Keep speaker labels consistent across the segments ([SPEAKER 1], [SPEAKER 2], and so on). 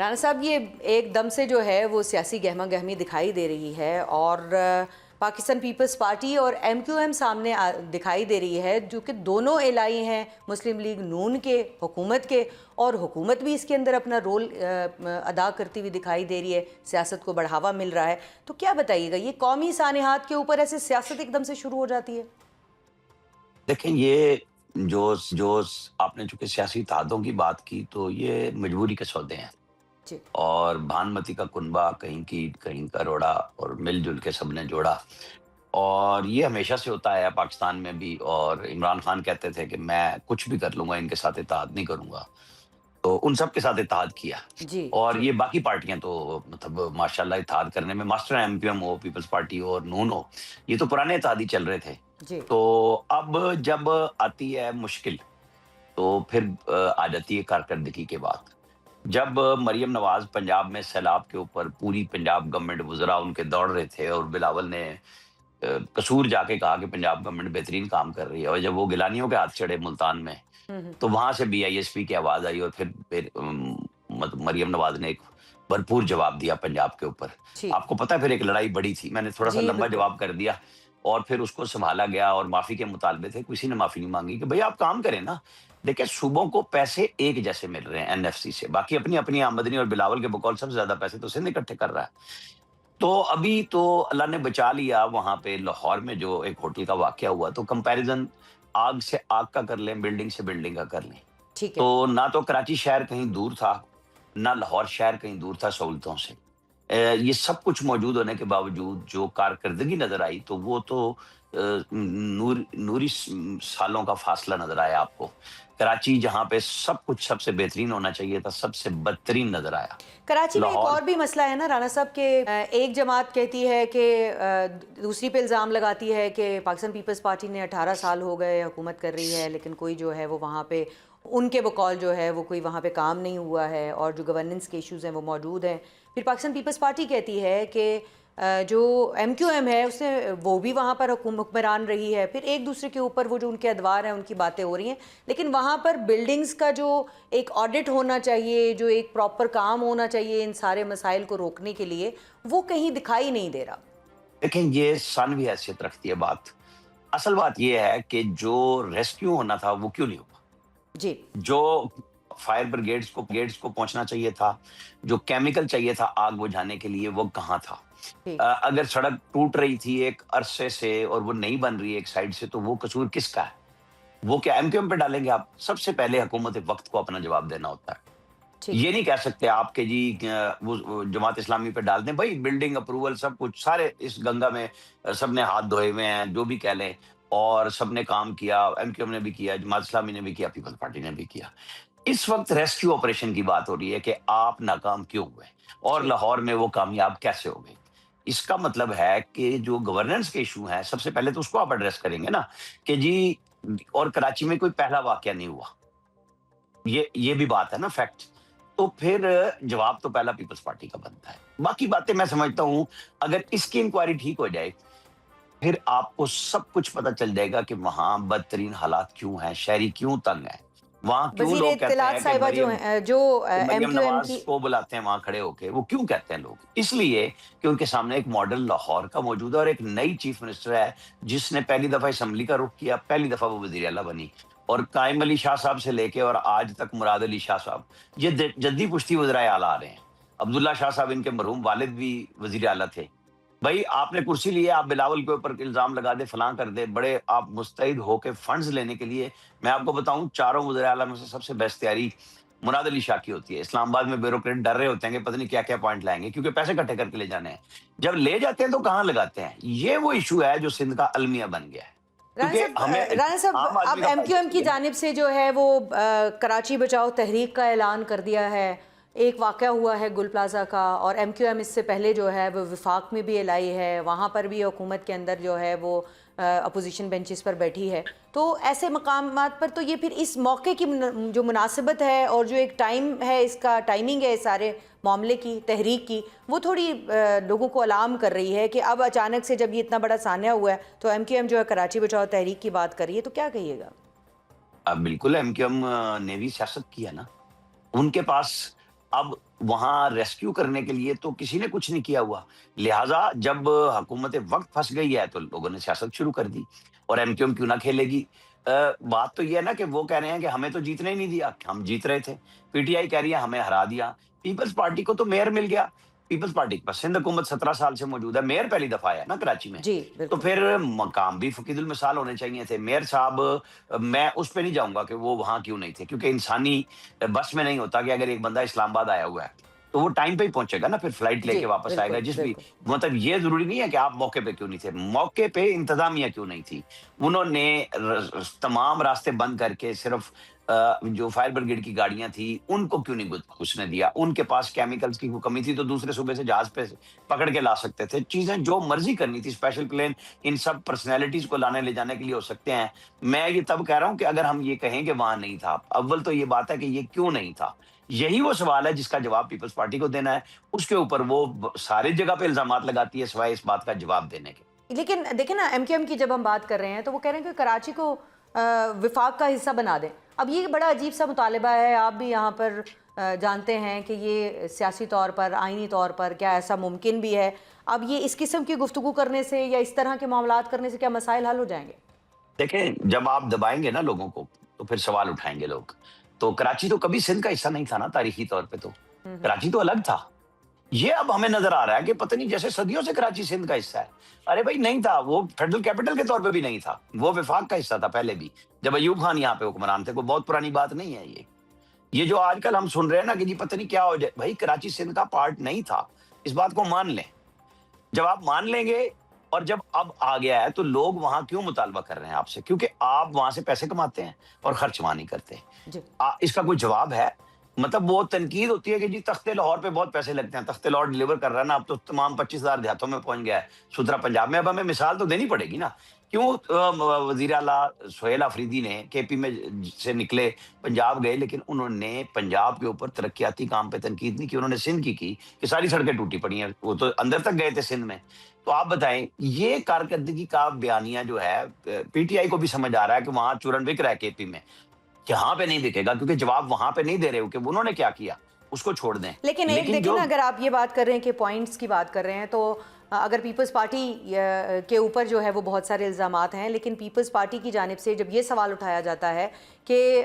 [SPEAKER 1] رانا صاحب یہ ایک دم سے جو ہے وہ سیاسی گہما گہمی دکھائی دے رہی ہے اور پاکستان پیپلز پارٹی اور ایم کیو ایم سامنے دکھائی دے رہی ہے جو کہ دونوں الائی ہیں مسلم لیگ نون کے حکومت کے، اور حکومت بھی اس کے اندر اپنا رول ادا کرتی ہوئی دکھائی دے رہی ہے، سیاست کو بڑھاوا مل رہا ہے۔ تو کیا بتائیے گا یہ قومی سانحات کے اوپر ایسے سیاست ایک دم سے شروع ہو جاتی ہے؟
[SPEAKER 2] دیکھیں یہ جو آپ نے چونکہ سیاسی اتحادوں کی بات کی تو یہ مجبوری کے سودے ہیں،
[SPEAKER 1] جی
[SPEAKER 2] اور بھانمتی کا کنبہ کہیں کی کہیں کا روڑا اور مل جل کے سب نے جوڑا، اور یہ ہمیشہ سے ہوتا ہے پاکستان میں بھی۔ اور عمران خان کہتے تھے کہ میں کچھ بھی کر لوں گا، ان کے ساتھ اتحاد نہیں کروں گا، تو ان سب کے ساتھ اتحاد کیا۔
[SPEAKER 1] جی
[SPEAKER 2] اور
[SPEAKER 1] جی
[SPEAKER 2] یہ باقی پارٹیاں تو مطلب ماشاءاللہ اتحاد کرنے میں ماسٹر ہیں، ایم پی ایم ہو، پیپلز پارٹی ہو اور نون ہو، یہ تو پرانے اتحادی چل رہے تھے۔
[SPEAKER 1] جی
[SPEAKER 2] تو اب جب آتی ہے مشکل تو پھر آ جاتی ہے کارکردگی کے بعد۔ جب مریم نواز پنجاب میں سیلاب کے اوپر پوری پنجاب گورنمنٹ وزراء ان کے دوڑ رہے تھے، اور بلاول نے قصور جا کے کہا کہ پنجاب گورنمنٹ بہترین کام کر رہی ہے، اور جب وہ گیلانیوں کے ہاتھ چڑھے ملتان میں تو وہاں سے بی آئی ایس پی کی آواز آئی، اور پھر مریم نواز نے ایک بھرپور جواب دیا پنجاب کے اوپر۔
[SPEAKER 1] ٹھیک،
[SPEAKER 2] آپ کو پتہ ہے پھر ایک لڑائی بڑی تھی، میں نے تھوڑا سا
[SPEAKER 1] جی
[SPEAKER 2] لمبا
[SPEAKER 1] بالکل،
[SPEAKER 2] جواب کر دیا، اور پھر اس کو سنبھالا گیا، اور معافی کے مطالبے تھے، کسی نے معافی نہیں مانگی کہ بھئی آپ کام کریں نا۔ دیکھیں صوبوں کو پیسے ایک جیسے مل رہے ہیں این ایف سی سے، باقی اپنی اپنی آمدنی، اور بلاول کے بقول سب سے زیادہ پیسے تو سندھ اکٹھے کر رہا ہے۔ تو ابھی تو اللہ نے بچا لیا، وہاں پہ لاہور میں جو ایک ہوٹل کا واقعہ ہوا تو کمپیریزن آگ سے آگ کا کر لیں، بلڈنگ سے بلڈنگ کا کر لیں،
[SPEAKER 1] ٹھیک ہے۔
[SPEAKER 2] تو نہ تو کراچی شہر کہیں دور تھا، نہ لاہور شہر کہیں دور تھا سہولتوں سے۔ یہ سب کچھ موجود ہونے کے باوجود جو کارکردگی نظر آئی تو وہ تو نوری سالوں کا فاصلہ نظر آیا آپ کو۔ کراچی جہاں پہ سب کچھ سب سے بہترین ہونا چاہیے تھا، سب سے بدترین نظر آیا۔
[SPEAKER 1] کراچی میں ایک
[SPEAKER 2] لاہور
[SPEAKER 1] اور بھی مسئلہ ہے نا رانا صاحب کہ ایک جماعت کہتی ہے کہ دوسری پہ الزام لگاتی ہے کہ پاکستان پیپلز پارٹی نے 18 سال ہو گئے حکومت کر رہی ہے، لیکن کوئی جو ہے وہ وہاں پہ ان کے بقول جو ہے وہ کوئی وہاں پہ کام نہیں ہوا ہے، اور جو گورننس کے ایشوز ہیں وہ موجود ہیں۔ پھر پاکستان پیپلز پارٹی کہتی ہے کہ جو ایم کیو ایم ہے اس نے وہ بھی وہاں پر حکمران رہی ہے، پھر ایک دوسرے کے اوپر وہ جو ان کے ادوار ہیں ان کی باتیں ہو رہی ہیں، لیکن وہاں پر بلڈنگز کا جو ایک آڈٹ ہونا چاہیے، جو ایک پراپر کام ہونا چاہیے ان سارے مسائل کو روکنے کے لیے، وہ کہیں دکھائی نہیں دے رہا۔
[SPEAKER 2] دیکھیں یہ ثانوی حیثیت رکھتی ہے بات۔ اصل بات یہ ہے کہ جو ریسکیو ہونا تھا وہ کیوں نہیں ہوا؟
[SPEAKER 1] جی
[SPEAKER 2] جو فائر بریگیڈز کو پہنچنا چاہیے تھا، جو کیمیکل چاہیے تھا آگ بجھانے کے لیے، وہ کہاں تھا؟
[SPEAKER 1] ٹھیک،
[SPEAKER 2] اگر سڑک ٹوٹ رہی تھی ایک عرصے سے اور وہ نہیں بن رہی ہے ایک سائڈ سے، تو وہ قصور کس کا ہے؟ وہ کیا ایم کیو ایم پہ ڈالیں گے آپ؟ سب سے پہلے حکومت وقت کو اپنا جواب دینا ہوتا ہے۔
[SPEAKER 1] ٹھیک
[SPEAKER 2] یہ
[SPEAKER 1] ہے،
[SPEAKER 2] نہیں کہہ سکتے آپ کہ جی وہ جماعت اسلامی پہ ڈال دیں، بھائی بلڈنگ اپروول سب کچھ سارے اس گنگا میں سب نے ہاتھ دھوئے ہوئے ہیں، جو بھی کہہ لیں، اور سب نے کام کیا، ایم کیو ایم نے بھی کیا، جماعت اسلامی نے بھی کیا، پیپلز پارٹی نے بھی کیا۔ اس وقت ریسکیو آپریشن کی بات ہو رہی ہے کہ آپ ناکام کیوں ہوئے، اور
[SPEAKER 1] ٹھیک،
[SPEAKER 2] لاہور میں وہ کامیاب کیسے ہو گئے۔ اس کا مطلب ہے کہ جو گورننس کے ایشو ہیں سب سے پہلے تو اس کو آپ ایڈریس کریں گے نا، کہ جی، اور کراچی میں کوئی پہلا واقعہ نہیں ہوا، یہ بھی بات ہے نا، فیکٹ۔ تو پھر جواب تو پہلا پیپلز پارٹی کا بنتا ہے۔ باقی باتیں میں سمجھتا ہوں اگر اس کی انکوائری ٹھیک ہو جائے پھر آپ کو سب کچھ پتہ چل جائے گا کہ وہاں بدترین حالات کیوں ہیں، شہری کیوں تنگ ہیں، وہاں کیوں
[SPEAKER 1] وزیر
[SPEAKER 2] لوگ کہتے
[SPEAKER 1] اطلاعات
[SPEAKER 2] ہیں کہ
[SPEAKER 1] صاحبہ جو
[SPEAKER 2] مریم
[SPEAKER 1] ہیں جو
[SPEAKER 2] کہ
[SPEAKER 1] ایم
[SPEAKER 2] مریم
[SPEAKER 1] کیو ایم
[SPEAKER 2] نواز
[SPEAKER 1] کی،
[SPEAKER 2] کو بلاتے ہیں وہاں کھڑے ہو کے، وہ کیوں کہتے ہیں لوگ؟ اس لیے کہ ان کے سامنے ایک ماڈل لاہور کا موجود ہے، اور ایک نئی چیف منسٹر ہے جس نے پہلی دفعہ اسمبلی کا رخ کیا، پہلی دفعہ وہ وزیر اعلیٰ بنی، اور قائم علی شاہ صاحب سے لے کے اور آج تک مراد علی شاہ صاحب، یہ جدی پشتی وزرائے اعلیٰ آ رہے ہیں۔ عبداللہ شاہ صاحب ان کے مرحوم والد بھی وزیر اعلیٰ تھے۔ بھائی آپ نے کرسی لی ہے، آپ بلاول کے اوپر الزام لگا دے، فلاں کر دے، بڑے آپ مستعد ہو کے فنڈز لینے کے لیے۔ میں آپ کو بتاؤں چاروں وزراء اعلیٰ میں سے سب سے بیسٹ تیاری مراد علی شاہ کی ہوتی ہے۔ اسلام آباد میں بیوروکریٹ ڈر رہے ہوتے ہیں کہ پتہ نہیں کیا کیا پوائنٹ لائیں گے، کیونکہ پیسے اکٹھے کر کے لے جانے ہیں۔ جب لے جاتے ہیں تو کہاں لگاتے ہیں؟ یہ وہ ایشو ہے جو سندھ کا المیہ بن گیا ہے، کیونکہ ہمیں
[SPEAKER 1] رانا صاحب
[SPEAKER 2] عام آدمی
[SPEAKER 1] اب
[SPEAKER 2] کا
[SPEAKER 1] ایم کیو
[SPEAKER 2] فائدہ
[SPEAKER 1] ایم کی
[SPEAKER 2] چاہیے نا۔
[SPEAKER 1] جانب سے جو ہے وہ کراچی بچاؤ تحریک کا اعلان کر دیا ہے، ایک واقعہ ہوا ہے گل پلازہ کا، اور ایم کیو ایم اس سے پہلے جو ہے وہ وفاق میں بھی الائی ہے، وہاں پر بھی حکومت کے اندر جو ہے وہ اپوزیشن بینچز پر بیٹھی ہے۔ تو ایسے مقامات پر تو یہ پھر اس موقع کی جو مناسبت ہے اور جو ایک ٹائم ہے، اس کا ٹائمنگ ہے اس سارے معاملے کی تحریک کی، وہ تھوڑی لوگوں کو الارم کر رہی ہے کہ اب اچانک سے جب یہ اتنا بڑا سانحہ ہوا ہے تو ایم کیو ایم جو ہے کراچی بچاؤ تحریک کی بات کر رہی ہے، تو کیا کہیے گا؟
[SPEAKER 2] اب بالکل ایم کیو ایم نے بھی سیاست کی ہے نا، ان کے پاس اب وہاں ریسکیو کرنے کے لیے تو کسی نے کچھ نہیں کیا ہوا. لہٰذا جب حکومت وقت پھنس گئی ہے تو لوگوں نے سیاست شروع کر دی. اور ایم کیو ایم کیوں نہ کھیلے گی؟ بات تو یہ ہے نا کہ وہ کہہ رہے ہیں کہ ہمیں تو جیتنے ہی نہیں دیا، ہم جیت رہے تھے. پی ٹی آئی کہہ رہی ہے ہمیں ہرا دیا. پیپلز پارٹی کو تو میئر مل گیا. پیپلز پارٹی کے پاس سندھ حکومت 17 سال سے موجود ہے. میئر پہلی دفعہ آیا نا کراچی میں.
[SPEAKER 1] جی
[SPEAKER 2] تو
[SPEAKER 1] بالکل.
[SPEAKER 2] پھر مقام بھی فقید المثال ہونے چاہیے تھے. میئر صاحب، میں اس پہ نہیں جاؤں گا کہ وہ وہاں کیوں نہیں تھے، کیونکہ انسانی بس میں نہیں ہوتا کہ اگر ایک بندہ اسلام آباد آیا ہوا ہے تو وہ ٹائم پہ ہی پہنچے گا نا، پھر فلائٹ لے
[SPEAKER 1] جی
[SPEAKER 2] کے واپس آئے گا.
[SPEAKER 1] بالکل
[SPEAKER 2] جس بھی
[SPEAKER 1] بالکل.
[SPEAKER 2] مطلب یہ ضروری نہیں ہے کہ آپ موقع پہ کیوں نہیں تھے. موقع پہ انتظامیہ کیوں نہیں تھی؟ انہوں نے تمام راستے بند کر کے صرف جو فائر بریگیڈ کی گاڑیاں تھی ان کو کیوں نہیں گھسنے دیا؟ ان کے پاس کیمیکلز کی کوئی کمی تھی تو دوسرے صوبے سے جہاز پہ پکڑ کے لا سکتے تھے. چیزیں جو مرضی کرنی تھی. اسپیشل پلین ان سب پرسنالٹیز کو لانے لے جانے کے لیے ہو سکتے ہیں. میں یہ تب کہہ رہا ہوں کہ اگر ہم یہ کہیں کہ وہاں نہیں تھا، اول تو یہ بات ہے کہ یہ کیوں نہیں تھا. یہی وہ سوال ہے جس کا جواب پیپلز پارٹی کو دینا ہے. اس کے اوپر وہ ساری جگہ پہ الزامات لگاتی ہے سوائے اس بات کا جواب دینے کے.
[SPEAKER 1] لیکن دیکھیں نا، ایم کیو ایم کی جب ہم بات کر رہے ہیں تو وہ کہہ رہے ہیں کہ کراچی کو وفاق کا حصہ بنا دیں. اب یہ بڑا عجیب سا مطالبہ ہے. آپ بھی یہاں پر جانتے ہیں کہ یہ سیاسی طور پر، آئینی طور پر کیا ایسا ممکن بھی ہے؟ اب یہ اس قسم کی گفتگو کرنے سے یا اس طرح کے معاملات کرنے سے کیا مسائل حل ہو جائیں گے؟
[SPEAKER 2] دیکھیں، جب آپ دبائیں گے نا لوگوں کو تو پھر سوال اٹھائیں گے لوگ. تو کراچی تو کبھی سندھ کا حصہ نہیں تھا نا تاریخی طور پہ. تو کراچی تو الگ تھا. یہ اب ہمیں نظر آ رہا ہے کہ پتہ نہیں جیسے صدیوں سے کراچی سندھ کا حصہ ہے. ارے بھائی نہیں تھا. وہ فیڈرل کیپٹل کے طور پہ بھی نہیں تھا. وہ وفاق کا حصہ تھا پہلے بھی، جب ایوب خان یہاں پہ حکمران تھے. کوئی بہت پرانی بات نہیں ہے یہ جو آج کل ہم سن رہے ہیں نا کہ جی پتہ نہیں کیا ہو جائے. بھائی کراچی سندھ کا پارٹ نہیں تھا. اس بات کو مان لیں. جب آپ مان لیں گے اور جب اب آ گیا ہے تو لوگ وہاں کیوں مطالبہ کر رہے ہیں آپ سے؟ کیونکہ آپ وہاں سے پیسے کماتے ہیں اور خرچ وہاں نہیں کرتے.
[SPEAKER 1] جی
[SPEAKER 2] اس کا کوئی جواب ہے؟ مطلب وہ تنقید ہوتی ہے کہ جی تخت لاہور پہ بہت پیسے لگتے ہیں. تخت لاہور ڈلیور کر رہا ہے نا، اب تو تمام 25,000 دیہاتوں میں پہنچ گیا ہے. سترا پنجاب میں. اب ہمیں مثال تو دینی پڑے گی نا. کیوں وزیر اعلیٰ سہیل آفریدی نے کے پی میں سے نکلے پنجاب گئے، لیکن انہوں نے پنجاب کے اوپر ترقیاتی کام پہ تنقید نہیں کی. انہوں نے سندھ کی کہ ساری سڑکیں ٹوٹی پڑی ہیں. وہ تو اندر تک گئے تھے سندھ میں. تو آپ بتائیں، یہ کارکردگی کا بیانیہ جو ہے پی ٹی آئی کو بھی سمجھ آ رہا ہے کہ وہاں چورن بک رہا ہے کے پی میں، یہاں پہ نہیں بکے گا کیونکہ جواب وہاں پہ نہیں دے رہے ہو کہ انہوں نے کیا کیا. اس کو چھوڑ دیں.
[SPEAKER 1] لیکن ایک
[SPEAKER 2] لیکن
[SPEAKER 1] دیکھیں
[SPEAKER 2] جو
[SPEAKER 1] نا، اگر آپ یہ بات کر رہے ہیں کہ پوائنٹس کی بات کر رہے ہیں تو اگر پیپلز پارٹی کے اوپر جو ہے وہ بہت سارے الزامات ہیں، لیکن پیپلز پارٹی کی جانب سے جب یہ سوال اٹھایا جاتا ہے کہ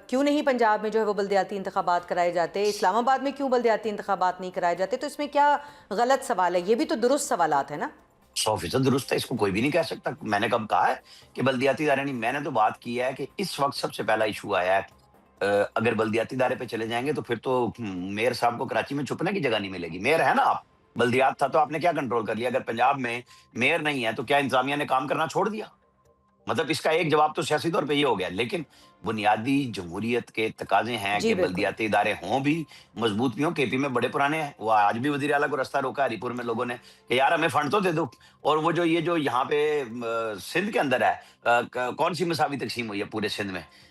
[SPEAKER 1] کیوں نہیں پنجاب میں جو ہے وہ بلدیاتی انتخابات کرائے جاتے، اسلام آباد میں کیوں بلدیاتی انتخابات نہیں کرائے جاتے، تو اس میں کیا غلط سوال ہے؟ یہ بھی تو درست سوالات ہیں نا.
[SPEAKER 2] 100% درست ہے. اس کو کوئی بھی نہیں کہہ سکتا. میں نے کب کہا ہے کہ بلدیاتی ادارے نہیں؟ میں نے تو بات کی ہے کہ اس وقت سب سے پہلا ایشو آیا ہے. اگر بلدیاتی ادارے پہ چلے جائیں گے تو پھر تو میئر صاحب کو کراچی میں چھپنے کی جگہ نہیں ملے گی. میئر ہے نا آپ. بلدیات تھا تو آپ نے کیا کنٹرول کر لیا؟ اگر پنجاب میں میئر نہیں ہے تو کیا انتظامیہ نے کام کرنا چھوڑ دیا؟ مطلب اس کا ایک جواب تو سیاسی طور پہ یہ ہو گیا. لیکن بنیادی جمہوریت کے تقاضے ہیں
[SPEAKER 1] جی
[SPEAKER 2] کہ
[SPEAKER 1] بالکل.
[SPEAKER 2] بلدیاتی ادارے ہوں بھی، مضبوط بھی ہوں. کے پی میں بڑے پرانے ہیں. وہ آج بھی وزیر اعلیٰ کو راستہ روکا ہری پور میں لوگوں نے کہ یار ہمیں فنڈ تو دے دو. اور وہ جو یہ جو یہاں پہ سندھ کے اندر ہے، کون سی مساوی تقسیم ہوئی ہے پورے سندھ میں؟